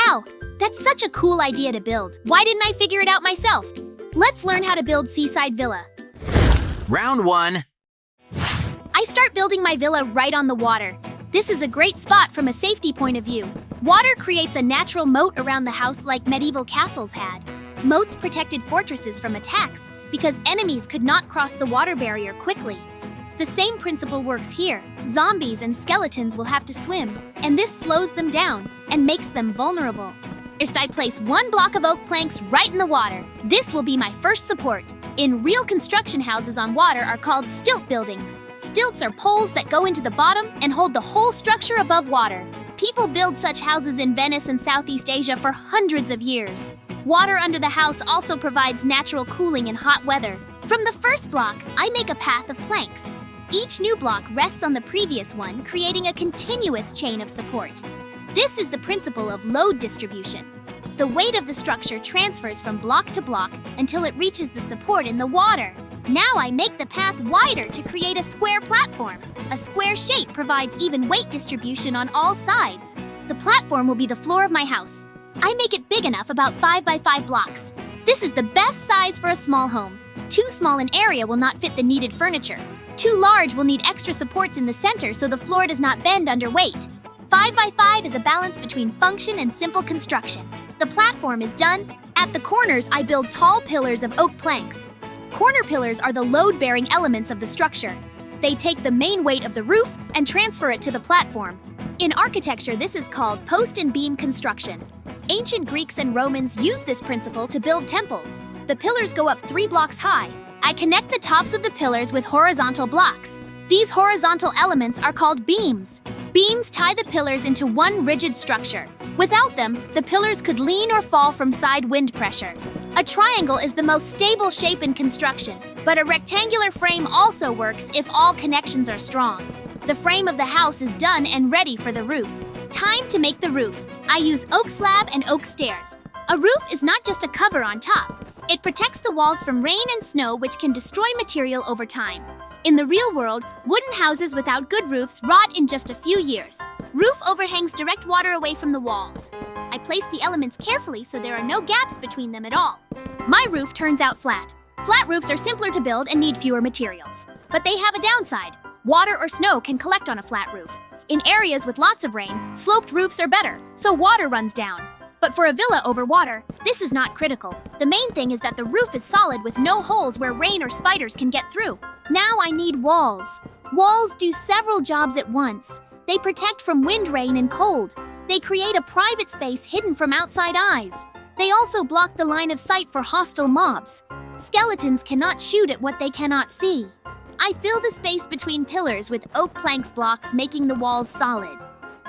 Ow! That's such a cool idea to build. Why didn't I figure it out myself? Let's learn how to build Seaside Villa. Round 1. I start building my villa right on the water. This is a great spot from a safety point of view. Water creates a natural moat around the house like medieval castles had. Moats protected fortresses from attacks because enemies could not cross the water barrier quickly. The same principle works here. Zombies and skeletons will have to swim, and this slows them down and makes them vulnerable. First, I place 1 block of oak planks right in the water. This will be my first support. In real construction, houses on water are called stilt buildings. Stilts are poles that go into the bottom and hold the whole structure above water. People build such houses in Venice and Southeast Asia for hundreds of years. Water under the house also provides natural cooling in hot weather. From the first block, I make a path of planks. Each new block rests on the previous one, creating a continuous chain of support. This is the principle of load distribution. The weight of the structure transfers from block to block until it reaches the support in the water. Now I make the path wider to create a square platform. A square shape provides even weight distribution on all sides. The platform will be the floor of my house. I make it big enough, about 5 by 5 blocks. This is the best size for a small home. Too small an area will not fit the needed furniture. Too large will need extra supports in the center so the floor does not bend under weight. 5 by 5 is a balance between function and simple construction. The platform is done. At the corners, I build tall pillars of oak planks. Corner pillars are the load-bearing elements of the structure. They take the main weight of the roof and transfer it to the platform. In architecture, this is called post and beam construction. Ancient Greeks and Romans used this principle to build temples. The pillars go up 3 blocks high. I connect the tops of the pillars with horizontal blocks. These horizontal elements are called beams. Beams tie the pillars into one rigid structure. Without them, the pillars could lean or fall from side wind pressure. A triangle is the most stable shape in construction, but a rectangular frame also works if all connections are strong. The frame of the house is done and ready for the roof. Time to make the roof. I use oak slab and oak stairs. A roof is not just a cover on top. It protects the walls from rain and snow, which can destroy material over time. In the real world, wooden houses without good roofs rot in just a few years. Roof overhangs direct water away from the walls. I place the elements carefully so there are no gaps between them at all. My roof turns out flat. Flat roofs are simpler to build and need fewer materials. But they have a downside. Water or snow can collect on a flat roof. In areas with lots of rain, sloped roofs are better, so water runs down. But for a villa over water, this is not critical. The main thing is that the roof is solid with no holes where rain or spiders can get through. Now I need walls. Walls do several jobs at once. They protect from wind, rain, and cold. They create a private space hidden from outside eyes. They also block the line of sight for hostile mobs. Skeletons cannot shoot at what they cannot see. I fill the space between pillars with oak planks blocks, making the walls solid.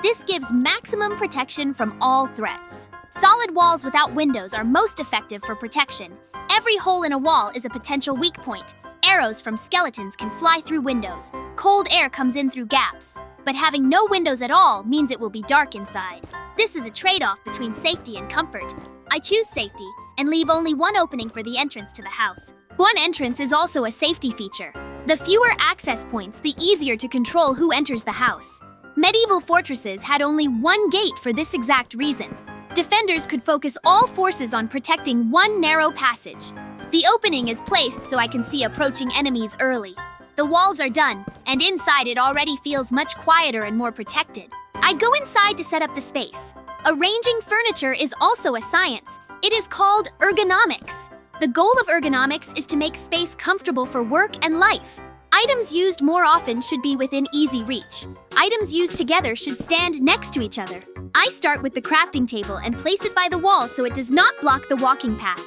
This gives maximum protection from all threats. Solid walls without windows are most effective for protection. Every hole in a wall is a potential weak point. Arrows from skeletons can fly through windows. Cold air comes in through gaps. But having no windows at all means it will be dark inside. This is a trade-off between safety and comfort. I choose safety and leave only one opening for the entrance to the house. One entrance is also a safety feature. The fewer access points, the easier to control who enters the house. Medieval fortresses had only one gate for this exact reason. Defenders could focus all forces on protecting one narrow passage. The opening is placed so I can see approaching enemies early. The walls are done, and inside it already feels much quieter and more protected. I go inside to set up the space. Arranging furniture is also a science. It is called ergonomics. The goal of ergonomics is to make space comfortable for work and life. Items used more often should be within easy reach. Items used together should stand next to each other. I start with the crafting table and place it by the wall so it does not block the walking path.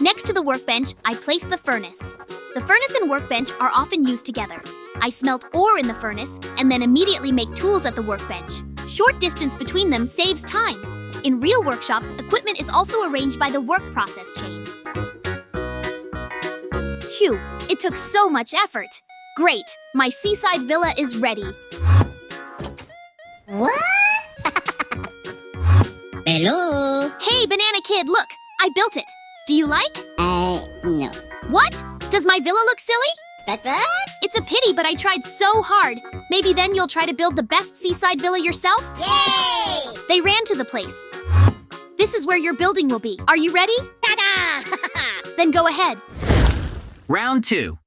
Next to the workbench, I place the furnace. The furnace and workbench are often used together. I smelt ore in the furnace and then immediately make tools at the workbench. Short distance between them saves time. In real workshops, equipment is also arranged by the work process chain. Phew, it took so much effort. Great, my seaside villa is ready. What? Hello? Hey, Banana Kid, look, I built it. Do you like? No. What? Does my villa look silly? It's a pity, but I tried so hard. Maybe then you'll try to build the best seaside villa yourself? Yay! They ran to the place. This is where your building will be. Are you ready? Ta-da! Then go ahead. Round 2.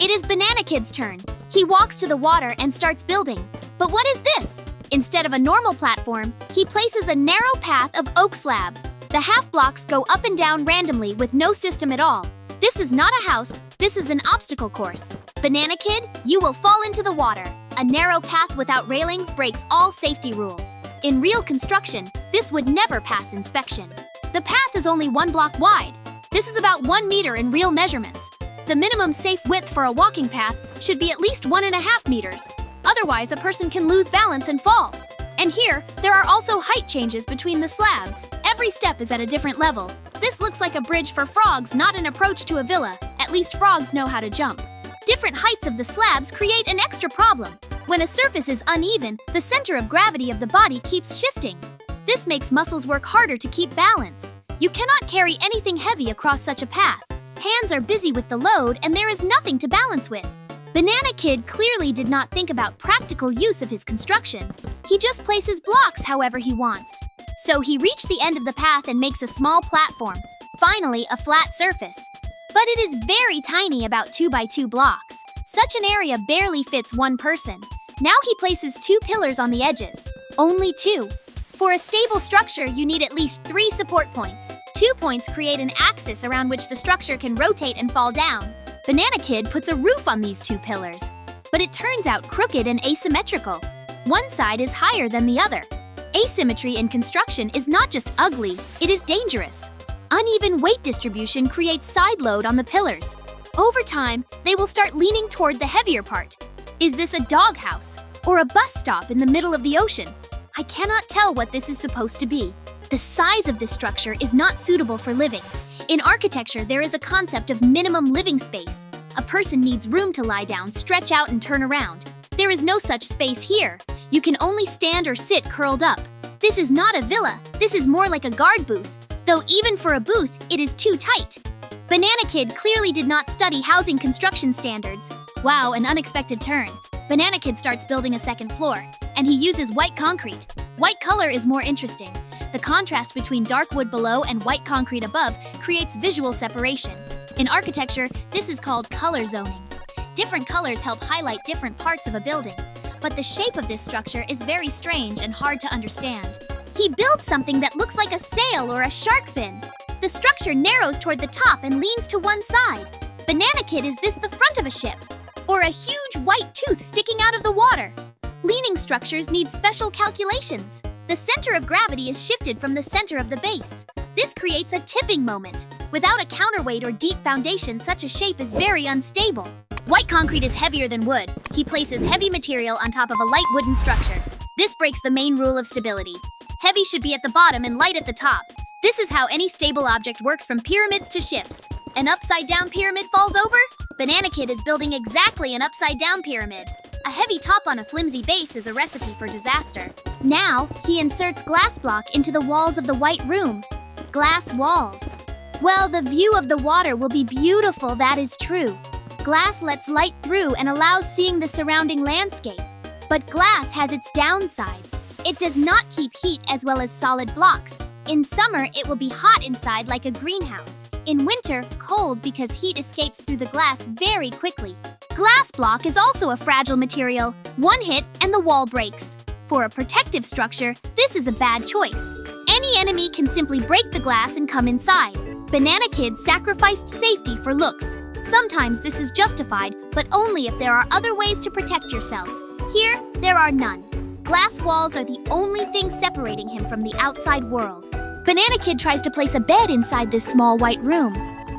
It is Banana Kid's turn. He walks to the water and starts building. But what is this? Instead of a normal platform, he places a narrow path of oak slab. The half blocks go up and down randomly with no system at all. This is not a house, this is an obstacle course. Banana Kid, you will fall into the water. A narrow path without railings breaks all safety rules. In real construction, this would never pass inspection. The path is only 1 block wide. This is about 1 meter in real measurements. The minimum safe width for a walking path should be at least 1.5 meters. Otherwise, a person can lose balance and fall. And here, there are also height changes between the slabs. Every step is at a different level. This looks like a bridge for frogs, not an approach to a villa. At least frogs know how to jump. Different heights of the slabs create an extra problem. When a surface is uneven, the center of gravity of the body keeps shifting. This makes muscles work harder to keep balance. You cannot carry anything heavy across such a path. Hands are busy with the load and there is nothing to balance with. Banana Kid clearly did not think about practical use of his construction. He just places blocks however he wants. So he reached the end of the path and makes a small platform. Finally, a flat surface. But it is very tiny, about 2 by 2 blocks. Such an area barely fits 1 person. Now he places 2 pillars on the edges. Only 2. For a stable structure, you need at least 3 support points. 2 points create an axis around which the structure can rotate and fall down. Banana Kid puts a roof on these 2 pillars. But it turns out crooked and asymmetrical. One side is higher than the other. Asymmetry in construction is not just ugly, it is dangerous. Uneven weight distribution creates side load on the pillars. Over time, they will start leaning toward the heavier part. Is this a doghouse or a bus stop in the middle of the ocean? I cannot tell what this is supposed to be. The size of this structure is not suitable for living. In architecture, there is a concept of minimum living space. A person needs room to lie down, stretch out, and turn around. There is no such space here. You can only stand or sit curled up. This is not a villa. This is more like a guard booth. Though even for a booth, it is too tight. Banana Kid clearly did not study housing construction standards. Wow, an unexpected turn. Banana Kid starts building a second floor, and he uses white concrete. White color is more interesting. The contrast between dark wood below and white concrete above creates visual separation. In architecture, this is called color zoning. Different colors help highlight different parts of a building. But the shape of this structure is very strange and hard to understand. He builds something that looks like a sail or a shark fin. The structure narrows toward the top and leans to one side. Banana Kid, is this the front of a ship? Or a huge white tooth sticking out of the water? Leaning structures need special calculations. The center of gravity is shifted from the center of the base. This creates a tipping moment. Without a counterweight or deep foundation, such a shape is very unstable. White concrete is heavier than wood. He places heavy material on top of a light wooden structure. This breaks the main rule of stability. Heavy should be at the bottom and light at the top. This is how any stable object works, from pyramids to ships. An upside-down pyramid falls over? Banana Kid is building exactly an upside-down pyramid. A heavy top on a flimsy base is a recipe for disaster. Now, he inserts glass block into the walls of the white room. Glass walls. Well, the view of the water will be beautiful, that is true. Glass lets light through and allows seeing the surrounding landscape. But glass has its downsides. It does not keep heat as well as solid blocks. In summer, it will be hot inside like a greenhouse. In winter, cold because heat escapes through the glass very quickly. Glass block is also a fragile material. One hit and the wall breaks. For a protective structure, this is a bad choice. Any enemy can simply break the glass and come inside. Banana Kid sacrificed safety for looks. Sometimes this is justified, but only if there are other ways to protect yourself. Here, there are none. Glass walls are the only thing separating him from the outside world. Banana Kid tries to place a bed inside this small white room,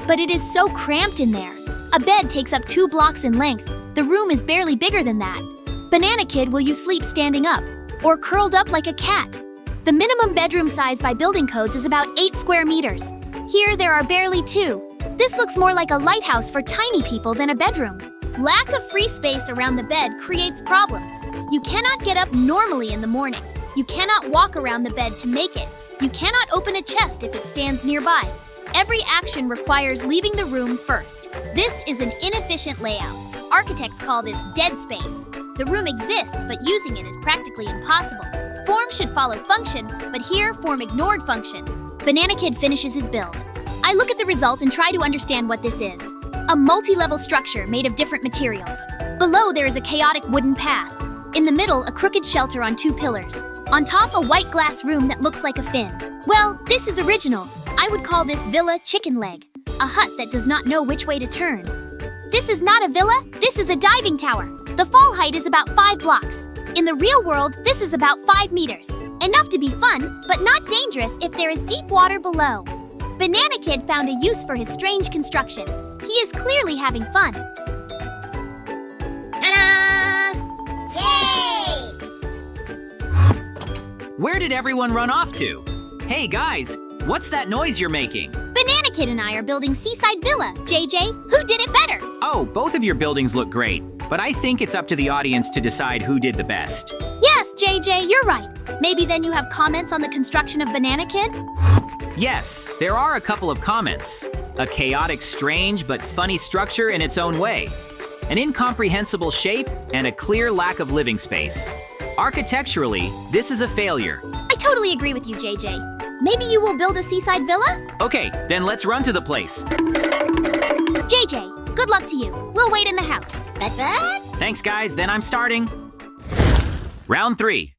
but it is so cramped in there. A bed takes up 2 blocks in length. The room is barely bigger than that. Banana Kid, will you sleep standing up or curled up like a cat? The minimum bedroom size by building codes is about 8 square meters. Here there are barely 2. This looks more like a lighthouse for tiny people than a bedroom. Lack of free space around the bed creates problems. You cannot get up normally in the morning. You cannot walk around the bed to make it. You cannot open a chest if it stands nearby. Every action requires leaving the room first. This is an inefficient layout. Architects call this dead space. The room exists, but using it is practically impossible. Form should follow function, but here form ignored function. Banana Kid finishes his build. I look at the result and try to understand what this is. A multi-level structure made of different materials. Below there is a chaotic wooden path. In the middle, a crooked shelter on 2 pillars. On top, a white glass room that looks like a fin. Well, this is original. I would call this Villa Chicken Leg, a hut that does not know which way to turn. This is not a villa, this is a diving tower. The fall height is about 5 blocks. In the real world, this is about 5 meters. Enough to be fun, but not dangerous if there is deep water below. Banana Kid found a use for his strange construction. He is clearly having fun. Ta-da! Yay! Where did everyone run off to? Hey guys, what's that noise you're making? Banana Kid and I are building Seaside Villa. JJ, who did it better? Oh, both of your buildings look great, but I think it's up to the audience to decide who did the best. Yes, JJ, you're right. Maybe then you have comments on the construction of Banana Kid? Yes, there are a couple of comments. A chaotic, strange, but funny structure in its own way. An incomprehensible shape, and a clear lack of living space. Architecturally, this is a failure. I totally agree with you, JJ. Maybe you will build a seaside villa? Okay, then let's run to the place. JJ, good luck to you. We'll wait in the house. But? Thanks, guys, then I'm starting. Round 3.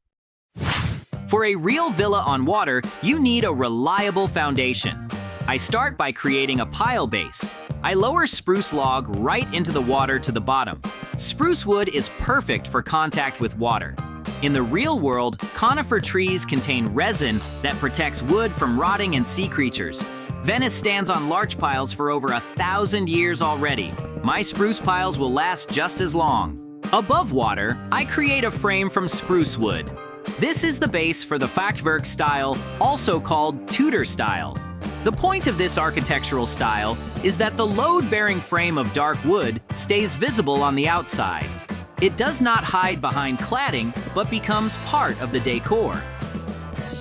For a real villa on water, you need a reliable foundation. I start by creating a pile base. I lower spruce log right into the water to the bottom. Spruce wood is perfect for contact with water. In the real world, conifer trees contain resin that protects wood from rotting and sea creatures. Venice stands on larch piles for over 1,000 years already. My spruce piles will last just as long. Above water, I create a frame from spruce wood. This is the base for the Fachwerk style, also called Tudor style. The point of this architectural style is that the load-bearing frame of dark wood stays visible on the outside. It does not hide behind cladding, but becomes part of the decor.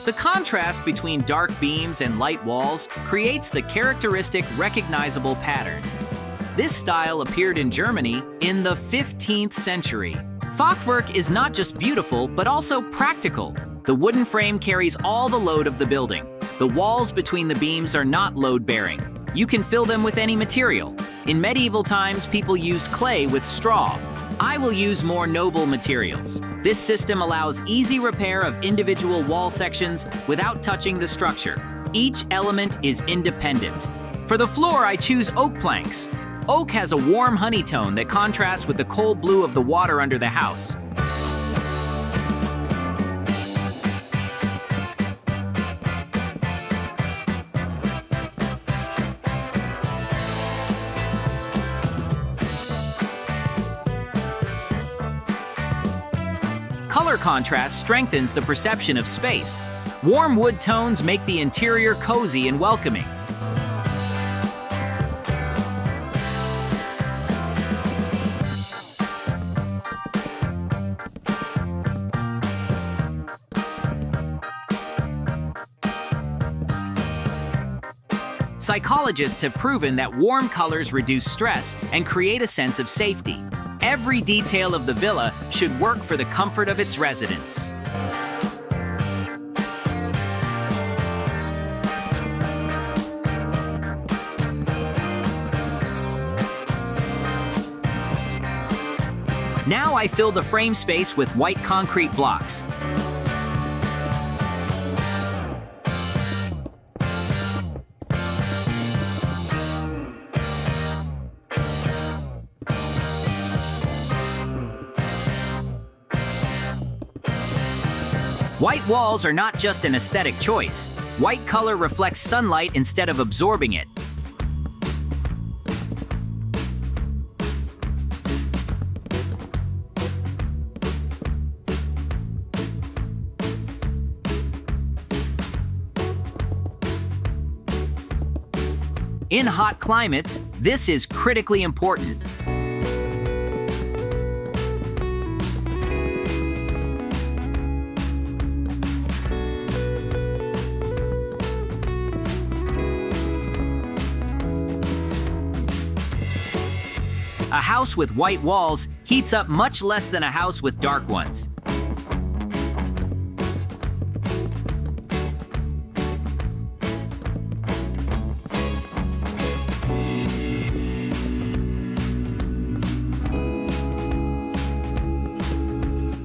The contrast between dark beams and light walls creates the characteristic recognizable pattern. This style appeared in Germany in the 15th century. Fachwerk is not just beautiful, but also practical. The wooden frame carries all the load of the building. The walls between the beams are not load-bearing. You can fill them with any material. In medieval times, people used clay with straw. I will use more noble materials. This system allows easy repair of individual wall sections without touching the structure. Each element is independent. For the floor, I choose oak planks. Oak has a warm honey tone that contrasts with the cold blue of the water under the house. Color contrast strengthens the perception of space. Warm wood tones make the interior cozy and welcoming. Psychologists have proven that warm colors reduce stress and create a sense of safety. Every detail of the villa should work for the comfort of its residents. Now I fill the frame space with white concrete blocks. White walls are not just an aesthetic choice. White color reflects sunlight instead of absorbing it. In hot climates, this is critically important. A house with white walls heats up much less than a house with dark ones.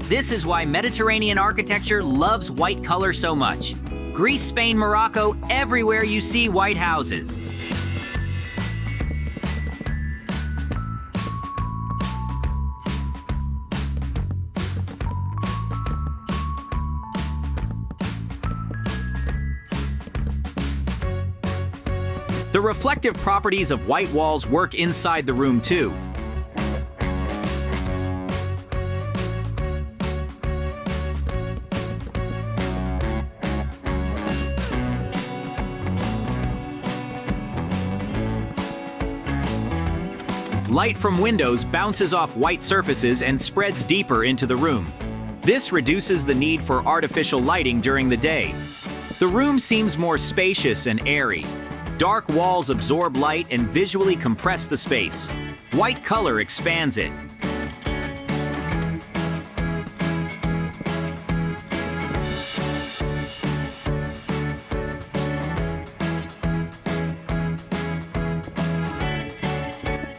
This is why Mediterranean architecture loves white color so much. Greece, Spain, Morocco, everywhere you see white houses. The reflective properties of white walls work inside the room too. Light from windows bounces off white surfaces and spreads deeper into the room. This reduces the need for artificial lighting during the day. The room seems more spacious and airy. Dark walls absorb light and visually compress the space. White color expands it.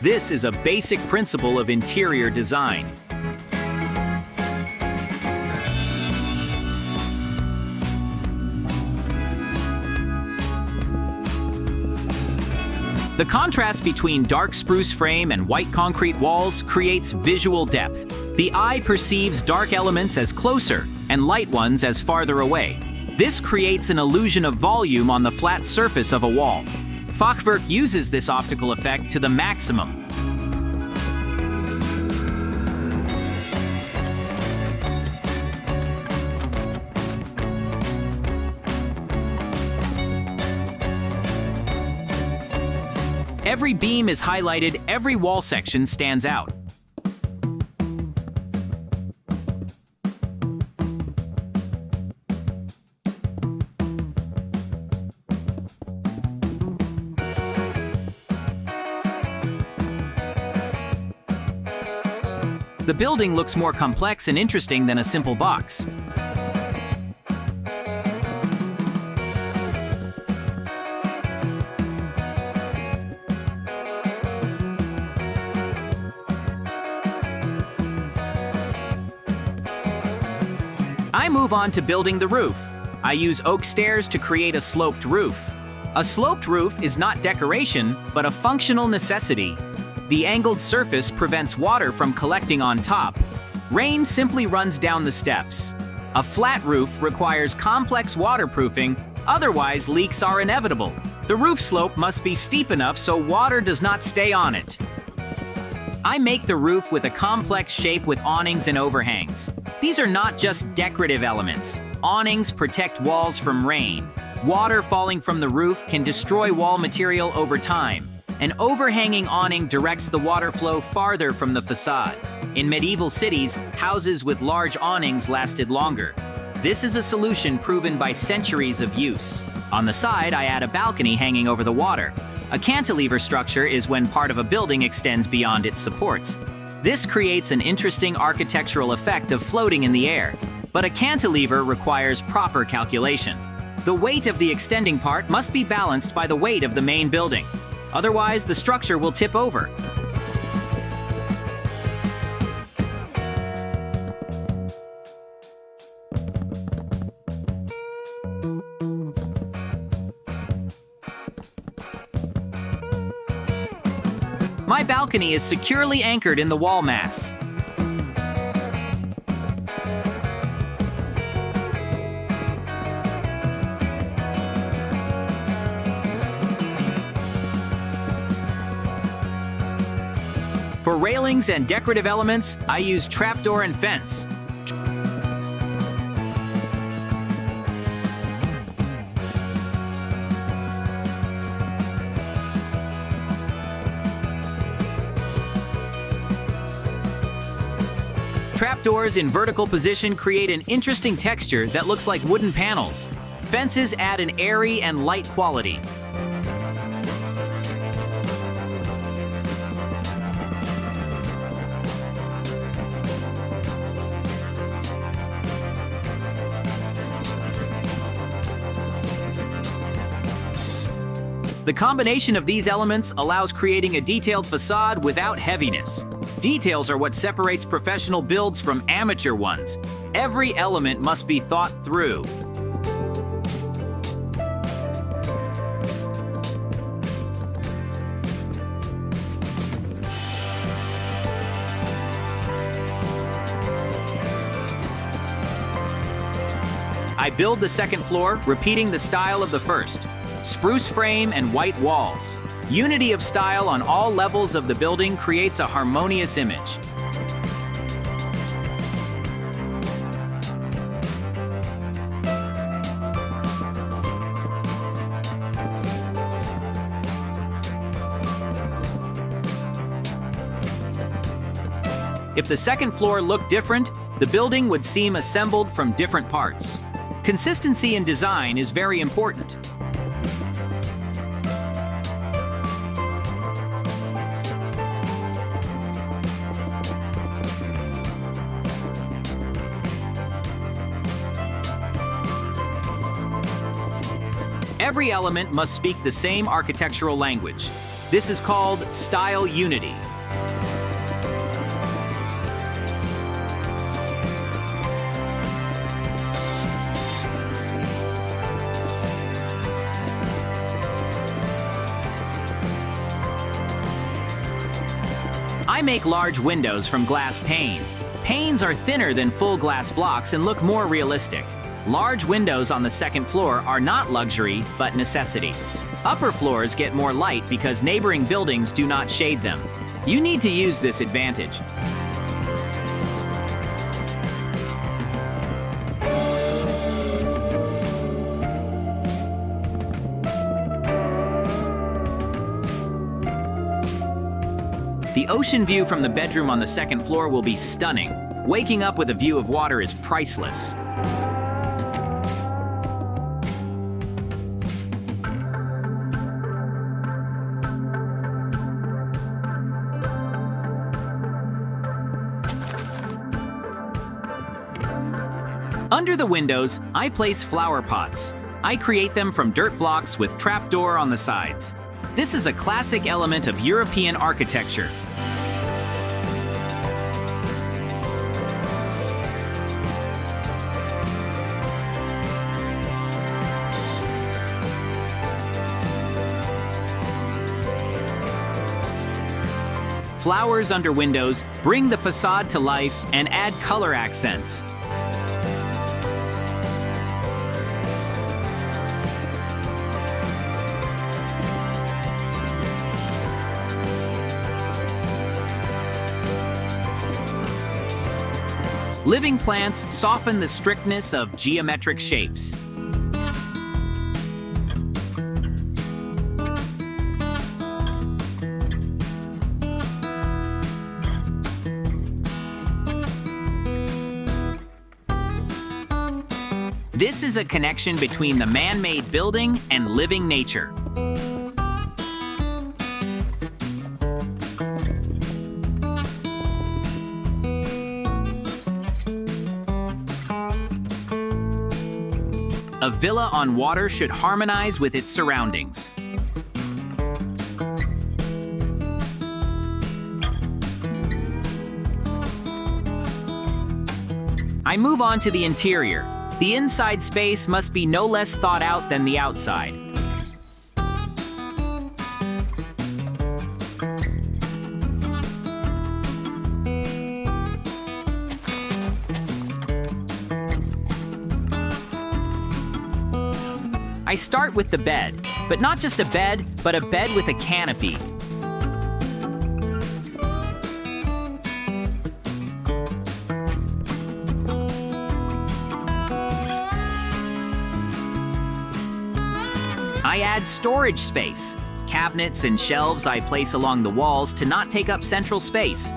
This is a basic principle of interior design. The contrast between dark spruce frame and white concrete walls creates visual depth. The eye perceives dark elements as closer and light ones as farther away. This creates an illusion of volume on the flat surface of a wall. Fachwerk uses this optical effect to the maximum. Every beam is highlighted, every wall section stands out. The building looks more complex and interesting than a simple box. I move on to building the roof. I use oak stairs to create a sloped roof. A sloped roof is not decoration, but a functional necessity. The angled surface prevents water from collecting on top. Rain simply runs down the steps. A flat roof requires complex waterproofing, otherwise leaks are inevitable. The roof slope must be steep enough so water does not stay on it. I make the roof with a complex shape with awnings and overhangs. These are not just decorative elements. Awnings protect walls from rain. Water falling from the roof can destroy wall material over time. An overhanging awning directs the water flow farther from the facade. In medieval cities, houses with large awnings lasted longer. This is a solution proven by centuries of use. On the side, I add a balcony hanging over the water. A cantilever structure is when part of a building extends beyond its supports. This creates an interesting architectural effect of floating in the air. But a cantilever requires proper calculation. The weight of the extending part must be balanced by the weight of the main building. Otherwise, the structure will tip over. My balcony is securely anchored in the wall mass. For railings and decorative elements, I use trapdoor and fence. Trapdoors in vertical position create an interesting texture that looks like wooden panels. Fences add an airy and light quality. The combination of these elements allows creating a detailed facade without heaviness. Details are what separates professional builds from amateur ones. Every element must be thought through. I build the second floor, repeating the style of the first. Spruce frame and white walls. Unity of style on all levels of the building creates a harmonious image. If the second floor looked different, the building would seem assembled from different parts. Consistency in design is very important. Every element must speak the same architectural language. This is called style unity. I make large windows from glass pane. Panes are thinner than full glass blocks and look more realistic. Large windows on the second floor are not luxury, but necessity. Upper floors get more light because neighboring buildings do not shade them. You need to use this advantage. The ocean view from the bedroom on the second floor will be stunning. Waking up with a view of water is priceless. Under the windows, I place flower pots. I create them from dirt blocks with trapdoor on the sides. This is a classic element of European architecture. Flowers under windows bring the facade to life and add color accents. Living plants soften the strictness of geometric shapes. This is a connection between the man-made building and living nature. A villa on water should harmonize with its surroundings. I move on to the interior. The inside space must be no less thought out than the outside. I start with the bed, but not just a bed, but a bed with a canopy. I add storage space. Cabinets and shelves I place along the walls to not take up central space.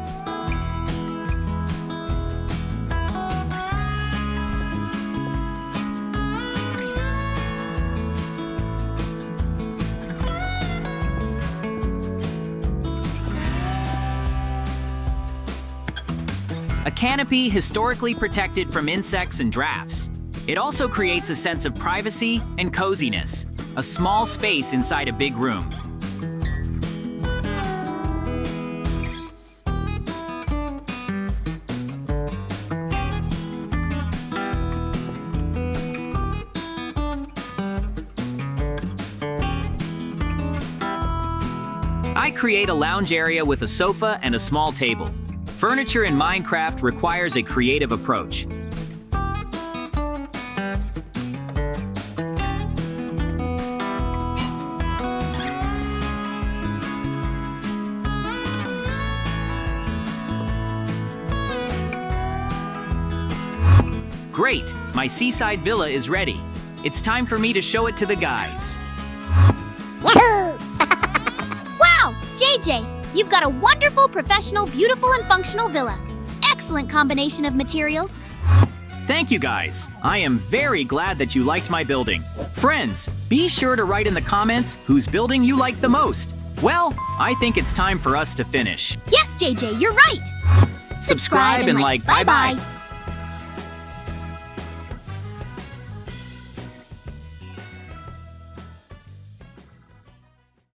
A canopy historically protected from insects and drafts. It also creates a sense of privacy and coziness. a small space inside a big room. I create a lounge area with a sofa and a small table. Furniture in Minecraft requires a creative approach. Great! My seaside villa is ready. It's time for me to show it to the guys. Yahoo! Wow, JJ, you've got a wonderful, professional, beautiful, and functional villa. Excellent combination of materials. Thank you guys. I am very glad that you liked my building. Friends, be sure to write in the comments whose building you liked the most. Well, I think it's time for us to finish. Yes, JJ, you're right. Subscribe and like. Bye-bye.